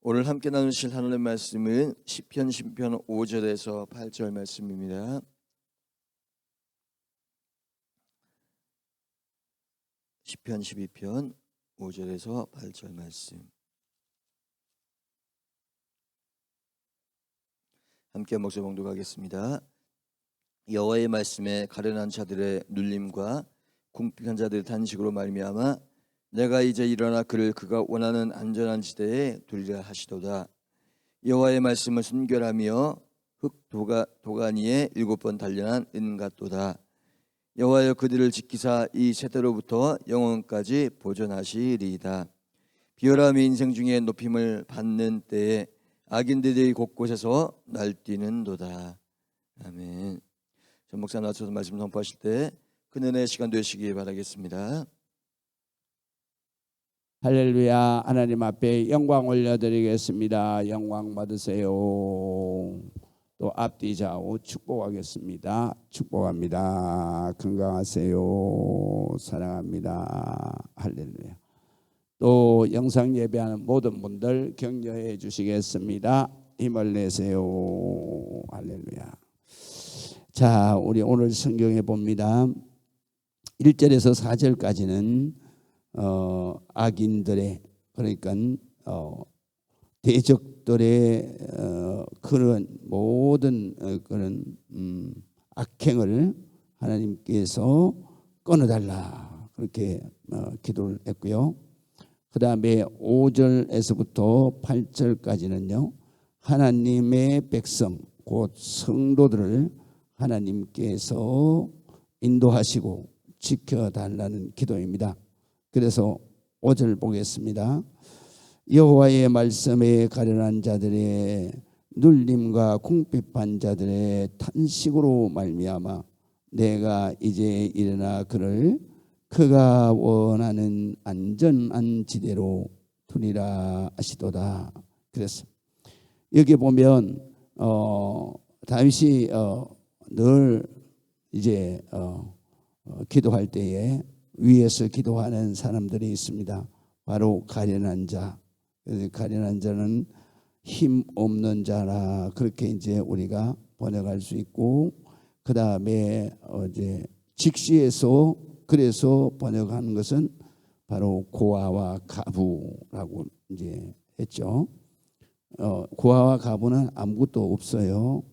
오늘 함께 나누실 하나님의 말씀은 시편 5절에서 8절 말씀입니다. 시편 12편 5절에서 8절 말씀 함께 목소 봉독하겠습니다. 여호와의 말씀에 가련한 자들의 눌림과 궁핍한 자들의 단식으로 말미암아 내가 이제 일어나 그를 그가 원하는 안전한 지대에 두리라 하시도다. 여호와의 말씀은 순결하며 흙 도가니에 7번 단련한 은 같도다. 여호와여 그들을 지키사 이 세대로부터 영원까지 보존하시리이다. 비열함이 인생 중에 높임을 받는 때에 악인들이 곳곳에서 날뛰는도다. 아멘. 전 목사 나와서 말씀 선포하실 때 그 은혜의 시간 되시기 바라겠습니다. 할렐루야. 하나님 앞에 영광 올려드리겠습니다. 영광 받으세요. 또 앞뒤 좌우 축복하겠습니다. 축복합니다. 건강하세요. 사랑합니다. 할렐루야. 또 영상 예배하는 모든 분들 격려해 주시겠습니다. 힘을 내세요. 할렐루야. 자, 우리 오늘 성경에 봅니다. 1절에서 4절까지는 악인들의, 그러니까 대적들의 그런 모든 그런 악행을 하나님께서 끊어달라 그렇게 기도를 했고요. 그 다음에 5절에서부터 8절까지는요, 하나님의 백성 곧 성도들을 하나님께서 인도하시고 지켜달라는 기도입니다. 그래서 5절 보겠습니다. 여호와의 말씀에 가련한 자들의 눌림과 궁핍한 자들의 탄식으로 말미암아 내가 이제 일어나 그를 그가 원하는 안전한 지대로 두리라 하시도다. 그래서 여기 보면 다윗이 늘 이제 기도할 때에 위에서 기도하는 사람들이 있습니다. 바로 가련한 자. 가련한 자는 힘 없는 자라 그렇게 이제 우리가 번역할 수 있고, 그 다음에 이제 직시에서 그래서 번역하는 것은 바로 고아와 가부라고 이제 했죠. 고아와 가부는 아무것도 없어요.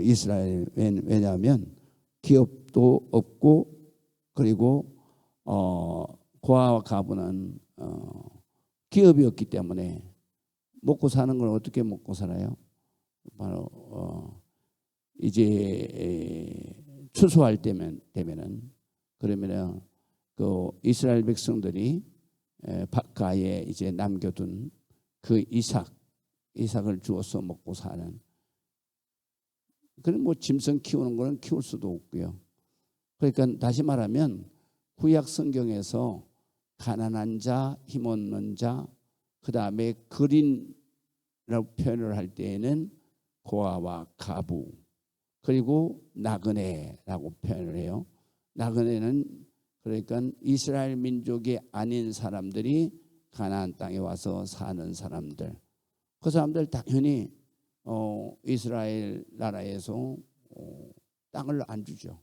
이스라엘. 왜냐하면 기업도 없고, 그리고 고아와 가부는 기업이 없기 때문에 먹고 사는 걸 어떻게 먹고 살아요? 바로 이제 추수할 되면은 그러면은 그 이스라엘 백성들이 바깥에 이제 남겨둔 그 이삭을 주어서 먹고 사는. 그럼 뭐 짐승 키우는 거는 키울 수도 없고요. 그러니까 다시 말하면 구약 성경에서 가난한 자, 힘없는 자, 그 다음에 거린이라고 표현을 할 때에는 고아와 가부, 그리고 나그네라고 표현을 해요. 나그네는 그러니까 이스라엘 민족이 아닌 사람들이 가나안 땅에 와서 사는 사람들. 그 사람들 당연히 이스라엘 나라에서 땅을 안 주죠.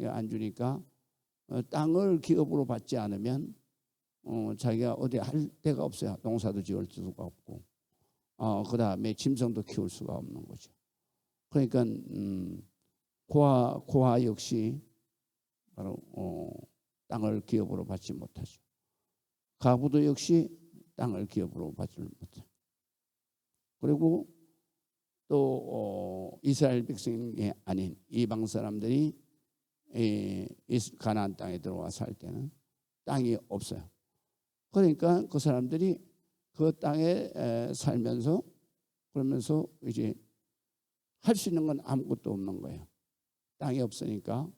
안 주니까 땅을 기업으로 받지 않으면 자기가 어디 할 데가 없어요. 농사도 지을 수가 없고, 그 다음에 짐승도 키울 수가 없는 거죠. 그러니까 고아 역시 바로 땅을 기업으로 받지 못하죠. 가부도 역시 땅을 기업으로 받지 못해요. 그리고 또 이스라엘 백성이 아닌 이방 사람들이 가나안 땅에 들어와 살 때는 땅이 없어요. 그러니까 그 사람들이 그 땅에 살면서 그러면서 이제 할 수 있는 건 아무것도 없는 거예요. 땅이 없으니까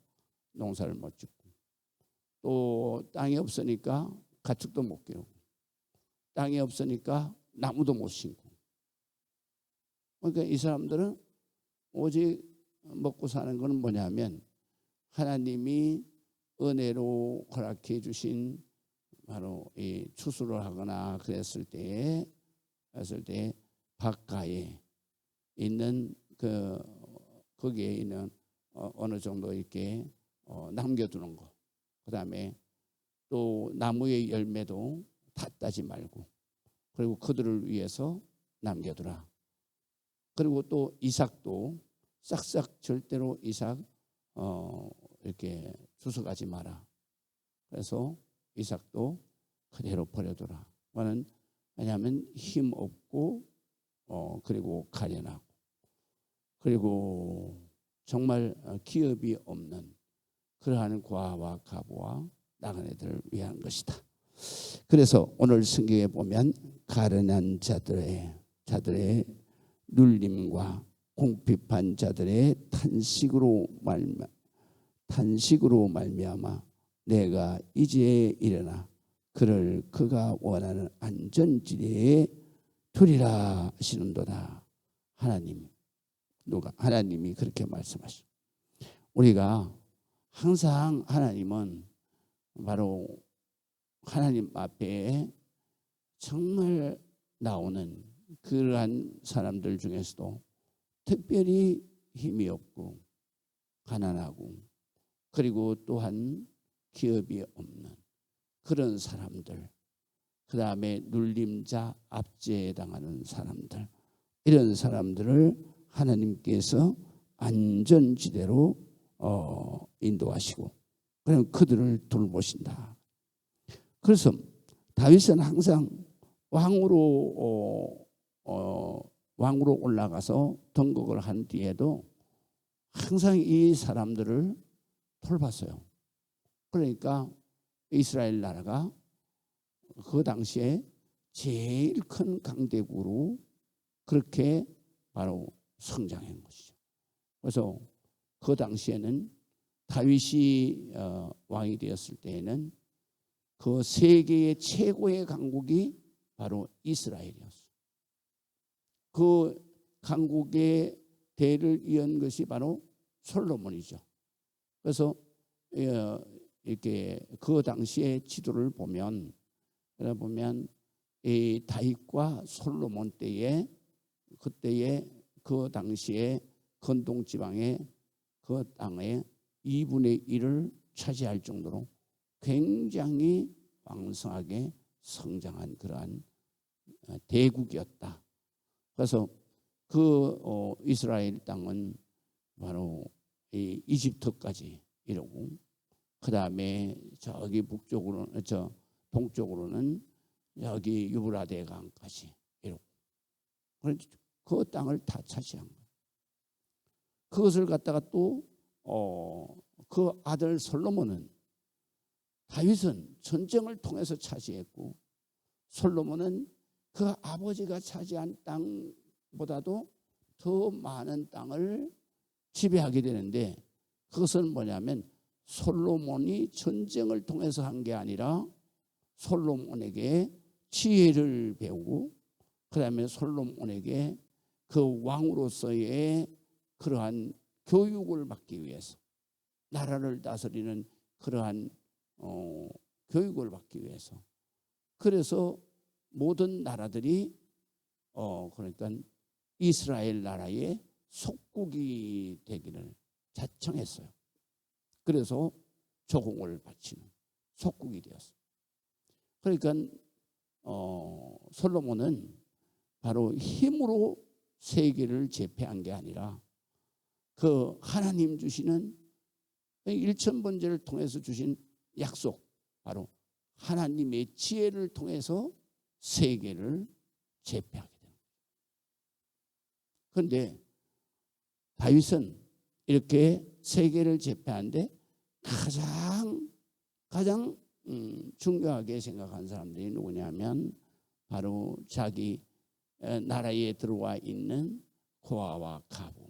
농사를 못 짓고, 또 땅이 없으니까 가축도 못 키우고, 땅이 없으니까 나무도 못 심고. 그러니까 이 사람들은 오직 먹고 사는 것은 뭐냐면 하나님이 은혜로 허락해 주신 바로 이 추수를 하거나 그랬을 때에 했을 때 바깥에 있는 거기에 있는 어느 정도 이렇게 남겨두는 거. 그다음에 또 나무의 열매도 다 따지 말고, 그리고 그들을 위해서 남겨두라. 그리고 또 이삭도 싹싹 절대로 이삭 이렇게 주워가지 마라. 그래서 이삭도 그대로 버려두라. 왜냐하면 힘 없고 그리고 가련하고, 그리고 정말 기업이 없는 그러한 과와 가부와 나그네들을 위한 것이다. 그래서 오늘 성경에 보면 가련한 자들의 눌림과 궁핍한 자들의 탄식으로 말미암아 내가 이제 일어나 그를 그가 원하는 안전지대에 두리라 하시는도다. 하나님이 그렇게 말씀하시죠. 우리가 항상 하나님은 바로 하나님 앞에 정말 나오는 그러한 사람들 중에서도 특별히 힘이 없고 가난하고 그리고 또한 기업이 없는 그런 사람들, 그 다음에 눌림자 압제당하는 사람들, 이런 사람들을 하나님께서 안전지대로 인도하시고 그럼 그들을 돌보신다. 그래서 다윗은 항상 왕으로 올라가서 등극을 한 뒤에도 항상 이 사람들을 돌봤어요. 그러니까 이스라엘 나라가 그 당시에 제일 큰 강대국으로 그렇게 바로 성장한 것이죠. 그래서 그 당시에는 다윗이 왕이 되었을 때에는 그 세계의 최고의 강국이 바로 이스라엘이었어요. 그 강국의 대를 이은 것이 바로 솔로몬이죠. 그래서 이렇게 그 당시의 지도를 보면 이 다윗과 솔로몬 때에 그때의 그 당시에 건동 지방의 그 땅의 2분의 1을 차지할 정도로 굉장히 왕성하게 성장한 그러한 대국이었다. 그래서 그 이스라엘 땅은 바로 이 이집트까지 이르고 그 다음에 저기 동쪽으로는 여기 유브라데 강까지 이르고 그 땅을 다 차지한 거예요. 그것을 갖다가 또 그 아들 솔로몬은 다윗은 전쟁을 통해서 차지했고 솔로몬은 그 아버지가 차지한 땅보다도 더 많은 땅을 지배하게 되는데 그것은 뭐냐면 솔로몬이 전쟁을 통해서 한 게 아니라 솔로몬에게 지혜를 배우고 그 다음에 솔로몬에게 그 왕으로서의 그러한 교육을 받기 위해서 나라를 다스리는 그러한 교육을 받기 위해서 그래서 모든 나라들이 그러니까 이스라엘 나라의 속국이 되기를 자청했어요. 그래서 조공을 바치는 속국이 되었어요. 그러니까 솔로몬은 바로 힘으로 세계를 제패한 게 아니라 그 하나님 주시는 일천번제를 통해서 주신 약속, 바로 하나님의 지혜를 통해서 세계를 제패하게 됩니다. 그런데 다윗은 이렇게 세계를 제패하는데 가장 중요하게 생각한 사람들이 누구냐면 바로 자기 나라에 들어와 있는 고아와 가부,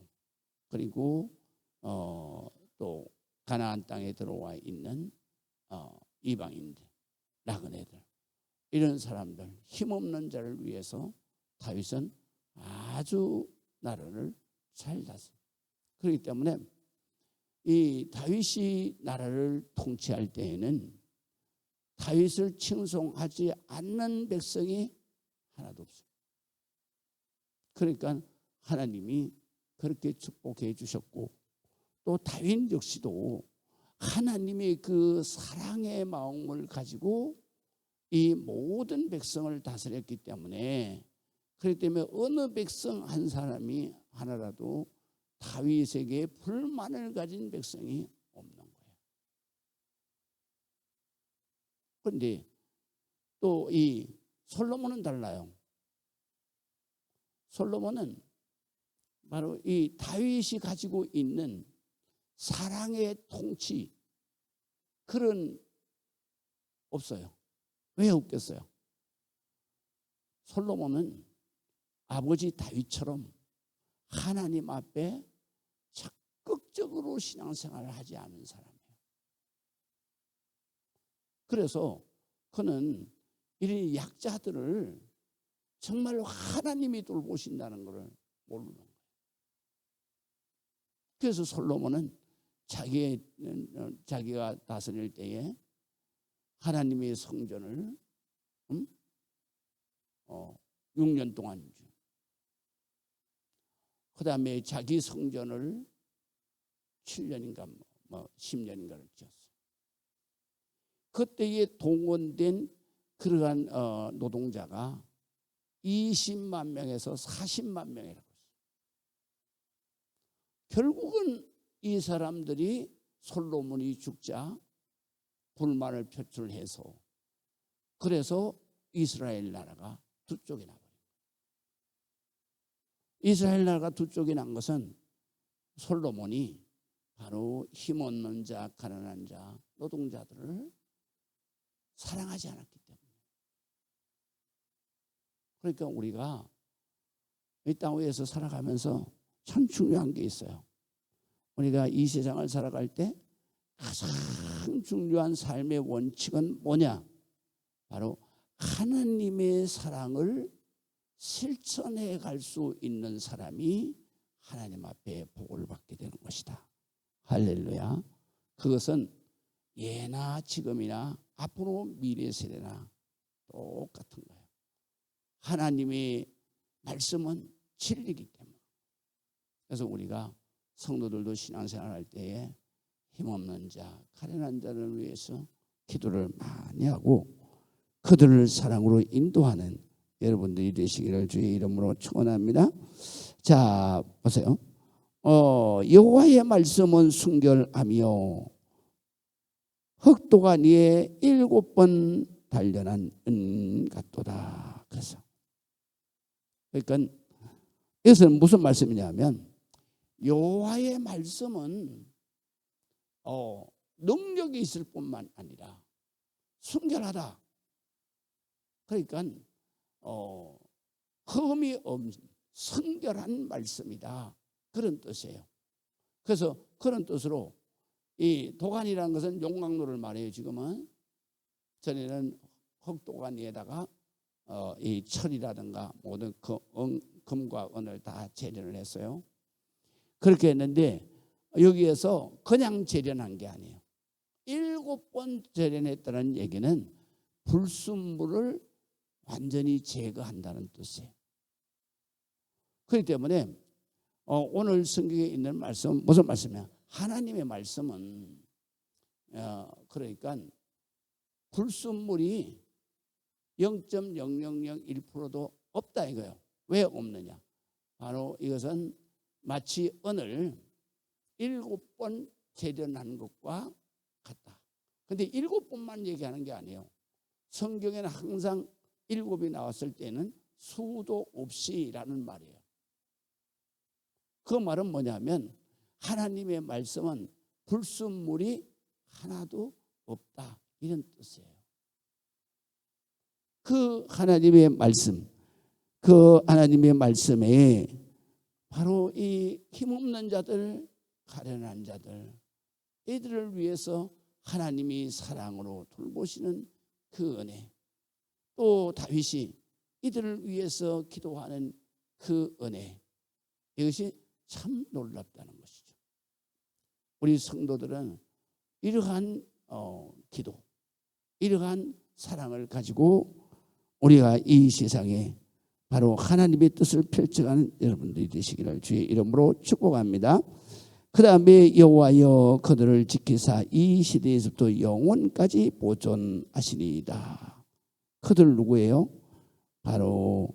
그리고 또 가나안 땅에 들어와 있는 이방인들, 나그네들, 이런 사람들, 힘없는 자를 위해서 다윗은 아주 나라를 잘 다스립니다. 그렇기 때문에 이 다윗이 나라를 통치할 때에는 다윗을 칭송하지 않는 백성이 하나도 없어요. 그러니까 하나님이 그렇게 축복해 주셨고, 또 다윗 역시도 하나님의 그 사랑의 마음을 가지고 이 모든 백성을 다스렸기 때문에, 그렇기 때문에 어느 백성 한 사람이 하나라도 다윗에게 불만을 가진 백성이 없는 거예요. 그런데 또 이 솔로몬은 달라요. 솔로몬은 바로 이 다윗이 가지고 있는 사랑의 통치, 그런 없어요. 왜 없겠어요? 솔로몬은 아버지 다윗처럼 하나님 앞에 적극적으로 신앙생활을 하지 않은 사람이에요. 그래서 그는 이런 약자들을 정말로 하나님이 돌보신다는 것을 모르는 거예요. 그래서 솔로몬은 자기가 다스릴 때에 하나님의 성전을 6년 동안, 그 다음에 자기 성전을 7년인가 10년인가를 지었어요. 그때에 동원된 그러한 노동자가 20만 명에서 40만 명이라고 했어요. 결국은 이 사람들이 솔로몬이 죽자 불만을 표출해서, 그래서 이스라엘 나라가 두 쪽이 나버린 거예요. 이스라엘 나라가 두 쪽이 난 것은 솔로몬이 바로 힘없는 자, 가난한 자, 노동자들을 사랑하지 않았기 때문에. 그러니까 우리가 이 땅 위에서 살아가면서 참 중요한 게 있어요. 우리가 이 세상을 살아갈 때 가장 중요한 삶의 원칙은 뭐냐? 바로 하나님의 사랑을 실천해 갈 수 있는 사람이 하나님 앞에 복을 받게 되는 것이다. 할렐루야. 그것은 예나 지금이나 앞으로 미래 세대나 똑같은 거예요. 하나님의 말씀은 진리이기 때문에. 그래서 우리가 성도들도 신앙생활 할 때에 힘없는 자, 가련한 자를 위해서 기도를 많이 하고 그들을 사랑으로 인도하는 여러분들이 되시기를 주의 이름으로 축원합니다. 자, 보세요. 여호와의 말씀은 순결하며 흑도가 네에 7번 단련한 은 같도다. 그래서 그러니까 이것은 무슨 말씀이냐면, 여호와의 말씀은 능력이 있을 뿐만 아니라 순결하다. 그러니까 흠이 없는 순결한 말씀이다, 그런 뜻이에요. 그래서 그런 뜻으로 이 도간이라는 것은 용광로를 말해요. 지금은 전에는 흑도간에다가 이 철이라든가 모든 금과 은을 다 재련을 했어요. 그렇게 했는데 여기에서 그냥 재련한 게 아니에요. 7번 재련했다는 얘기는 불순물을 완전히 제거한다는 뜻이에요. 그렇기 때문에 오늘 성경에 있는 말씀은 무슨 말씀이야? 하나님의 말씀은 그러니까 불순물이 0.0001%도 없다 이거예요. 왜 없느냐? 바로 이것은 마치 은을 7번 재련하는 것과 같다. 그런데 7번만 얘기하는 게 아니에요. 성경에는 항상 7이 나왔을 때는 수도 없이라는 말이에요. 그 말은 뭐냐면 하나님의 말씀은 불순물이 하나도 없다, 이런 뜻이에요. 그 하나님의 말씀, 그 하나님의 말씀에 바로 이 힘없는 자들, 가련한 자들, 이들을 위해서 하나님이 사랑으로 돌보시는 그 은혜, 또 다윗이 이들을 위해서 기도하는 그 은혜, 이것이 참 놀랍다는 것이죠. 우리 성도들은 이러한 기도, 이러한 사랑을 가지고 우리가 이 세상에 바로 하나님의 뜻을 펼쳐가는 여러분들이 되시기를 주의 이름으로 축복합니다. 그 다음에 여호와여 그들을 지키사 이 시대에서부터 영원까지 보존하시리이다. 그들 누구예요? 바로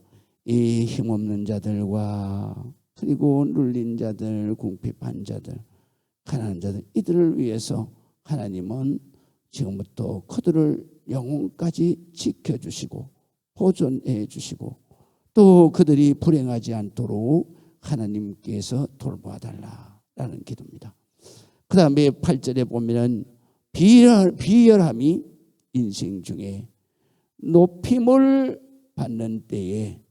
이 힘없는 자들과 그리고 눌린 자들, 궁핍한 자들, 가난한 자들, 이들을 위해서 하나님은 지금부터 그들을 영원까지 지켜주시고 보존해 주시고 또 그들이 불행하지 않도록 하나님께서 돌봐달라라는 기도입니다. 그 다음에 8절에 보면 비열함이 인생 중에 높임을 받는 때에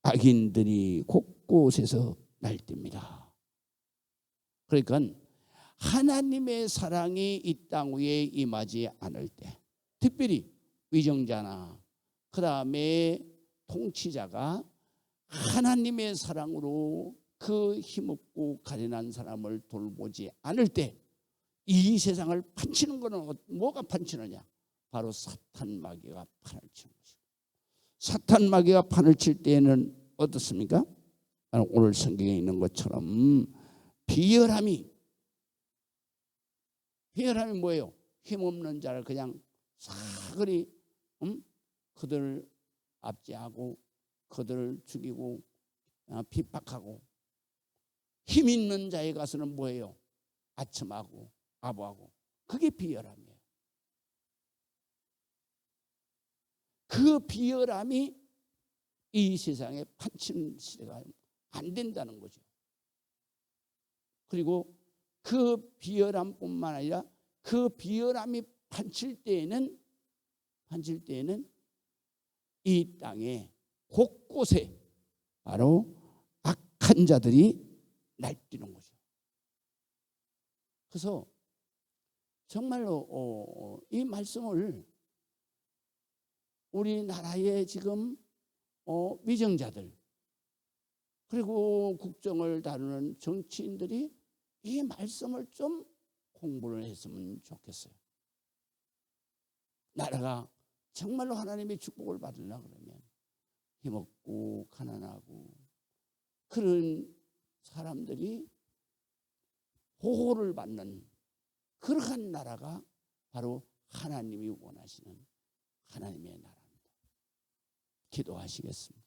악인들이 곳곳에서 날뜁니다. 그러니까 하나님의 사랑이 이 땅 위에 임하지 않을 때, 특별히 위정자나 그 다음에 통치자가 하나님의 사랑으로 그 힘없고 가련한 사람을 돌보지 않을 때 이 세상을 판치는 것은 뭐가 판치느냐? 바로 사탄 마귀가 판을 치는 것이고, 사탄 마귀가 판을 칠 때에는 어떻습니까? 오늘 성경에 있는 것처럼 비열함이 뭐예요? 힘없는 자를 그냥 사그리 그들을 압제하고 그들을 죽이고 핍박하고, 힘 있는 자에 가서는 뭐예요? 아첨하고 아부하고. 그게 비열함이에요. 그 비열함이 이 세상에 판치는 시대가 안 된다는 거죠. 그리고 그 비열함뿐만 아니라 그 비열함이 판칠 때에는 이 땅에 곳곳에 바로 악한 자들이 날뛰는 거죠. 그래서 정말로 이 말씀을 우리나라의 지금 위정자들 그리고 국정을 다루는 정치인들이 이 말씀을 좀 공부를 했으면 좋겠어요. 나라가 정말로 하나님의 축복을 받으려고 그러면 힘없고 가난하고 그런 사람들이 보호를 받는 그러한 나라가 바로 하나님이 원하시는 하나님의 나라입니다. 기도하시겠습니다.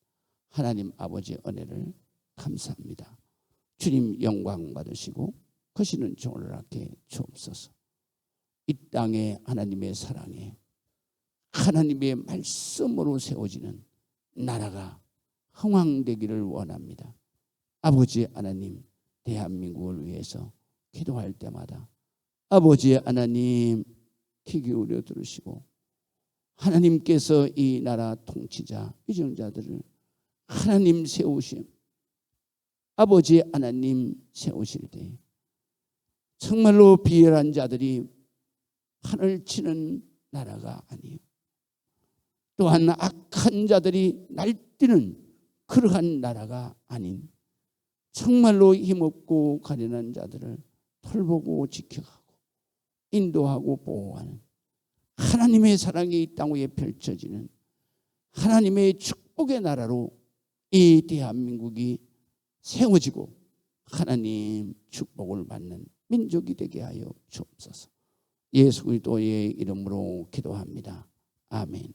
하나님 아버지 은혜를 감사합니다. 주님 영광 받으시고 크시는 종을 낳게 주옵소서. 이 땅에 하나님의 사랑에 하나님의 말씀으로 세워지는 나라가 흥왕되기를 원합니다. 아버지 하나님, 대한민국을 위해서 기도할 때마다 아버지 하나님 귀 기울여 들으시고 하나님께서 이 나라 통치자 위정자들을 하나님 세우심, 아버지 하나님 세우실 때 정말로 비열한 자들이 판을 치는 나라가 아니요, 또한 악한 자들이 날뛰는 그러한 나라가 아닌 정말로 힘없고 가련한 자들을 돌보고 지켜가고 인도하고 보호하는 하나님의 사랑이 이 땅 위에 펼쳐지는 하나님의 축복의 나라로 이 대한민국이 세워지고 하나님 축복을 받는 민족이 되게 하여 주옵소서. 예수 그리스도의 이름으로 기도합니다. 아멘.